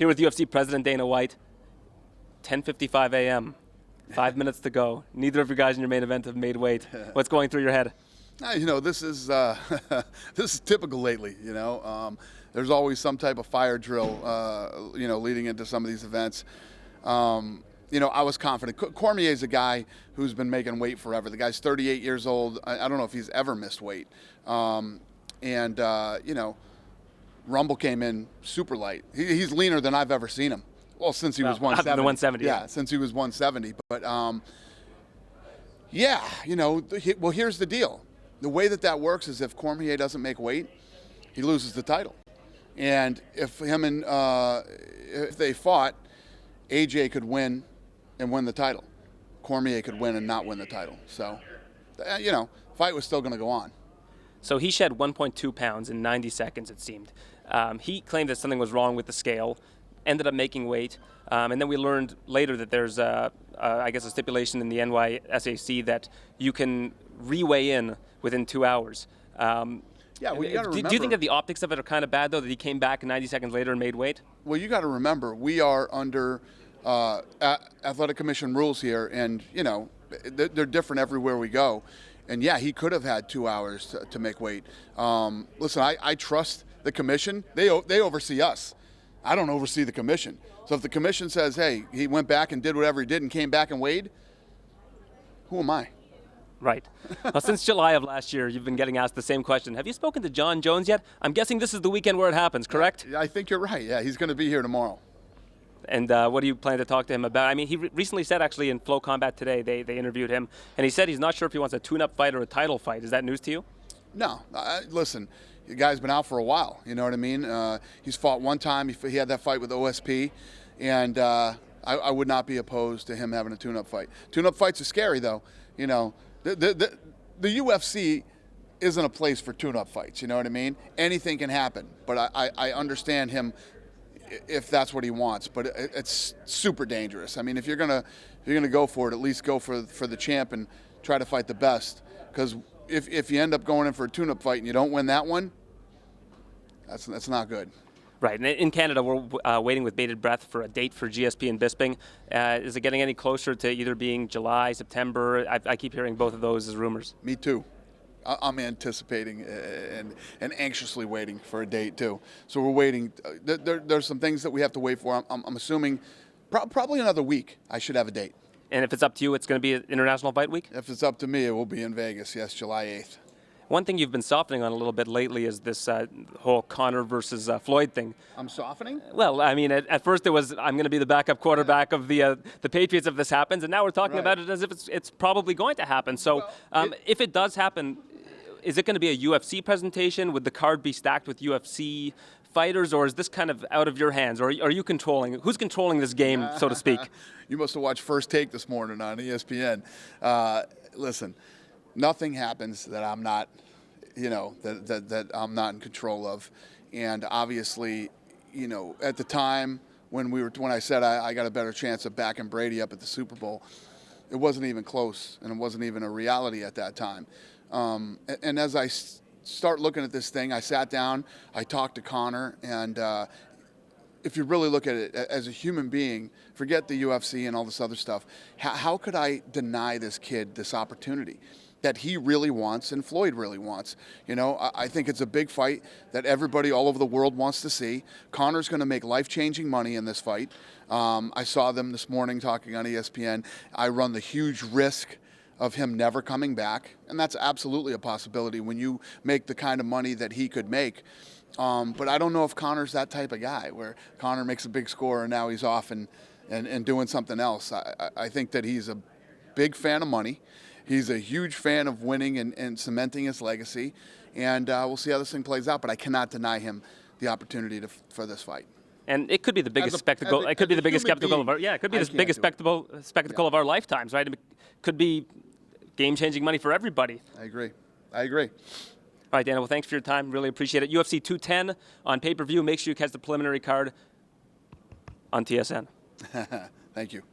Here with UFC President Dana White. 10:55 a.m. 5 minutes to go. Neither of you guys in your main event have made weight. What's going through your head? This is this is typical lately. There's always some type of fire drill, leading into some of these events. I was confident. Cormier's a guy who's been making weight forever. The guy's 38 years old. I don't know if he's ever missed weight. Rumble came in super light. He's leaner than I've ever seen him. Well, since he was 170. The 170. Yeah, since he was 170. But, well, here's the deal. The way that works is if Cormier doesn't make weight, he loses the title. And if if they fought, AJ could win and win the title. Cormier could win and not win the title. So, fight was still going to go on. So he shed 1.2 pounds in 90 seconds, it seemed. He claimed that something was wrong with the scale, ended up making weight, and then we learned later that there's, a stipulation in the NYSAC that you can re-weigh in within 2 hours. You got to remember. Do you think that the optics of it are kind of bad, though, that he came back 90 seconds later and made weight? Well, you got to remember, we are under Athletic Commission rules here, and, they're different everywhere we go. And, yeah, he could have had 2 hours to make weight. Listen, I trust the commission. They oversee us. I don't oversee the commission. So if the commission says, hey, he went back and did whatever he did and came back and weighed, who am I? Right. Well, since July of last year, you've been getting asked the same question. Have you spoken to Jon Jones yet? I'm guessing this is the weekend where it happens, correct? I think you're right. Yeah, he's going to be here tomorrow. And what do you plan to talk to him about? I mean, he recently said, actually, in Flow Combat today, they interviewed him, and he said he's not sure if he wants a tune-up fight or a title fight. Is that news to you? No. Listen, the guy's been out for a while. You know what I mean? He's fought one time. He had that fight with OSP, and I would not be opposed to him having a tune-up fight. Tune-up fights are scary, though. The UFC isn't a place for tune-up fights. You know what I mean? Anything can happen. But I understand him if that's what he wants. But it's super dangerous. I mean, if you're gonna go for it, at least go for the champ and try to fight the best. Because if you end up going in for a tune-up fight and you don't win that one, that's not good. Right. And in Canada, we're waiting with bated breath for a date for GSP and Bisping. Is it getting any closer to either being July, September? I keep hearing both of those as rumors. Me too. I'm anticipating and anxiously waiting for a date too. So we're waiting. There's some things that we have to wait for. I'm assuming probably another week I should have a date. And if it's up to you, it's going to be an International Fight Week? If it's up to me, it will be in Vegas, yes, July 8th. One thing you've been softening on a little bit lately is this whole Conor versus Floyd thing. I'm softening? Well, I mean, at first it was, I'm going to be the backup quarterback of the Patriots if this happens, and now we're talking about it as if it's probably going to happen. So if it does happen, is it going to be a UFC presentation? Would the card be stacked with UFC fighters, or is this kind of out of your hands? Or are you controlling? Who's controlling this game, so to speak? You must have watched First Take this morning on ESPN. Listen, nothing happens that I'm not, that I'm not in control of. And obviously, at the time when I said I got a better chance of backing Brady up at the Super Bowl, it wasn't even close, and it wasn't even a reality at that time. And as I start looking at this thing, I sat down, I talked to Conor, and if you really look at it as a human being, forget the UFC and all this other stuff, how could I deny this kid this opportunity that he really wants and Floyd really wants? I think it's a big fight that everybody all over the world wants to see. Conor's going to make life-changing money in this fight. I saw them this morning talking on ESPN. I run the huge risk of him never coming back, and that's absolutely a possibility when you make the kind of money that he could make. But I don't know if Conor's that type of guy where Conor makes a big score and now he's off and doing something else. I think that he's a big fan of money. He's a huge fan of winning and cementing his legacy. And we'll see how this thing plays out, but I cannot deny him the opportunity for this fight. And it could be the biggest spectacle. It could be the biggest spectacle of our biggest spectacle of our lifetimes, right? It could be game-changing money for everybody. I agree. All right, Dana, well, thanks for your time. Really appreciate it. UFC 210 on pay-per-view. Make sure you catch the preliminary card on TSN. Thank you.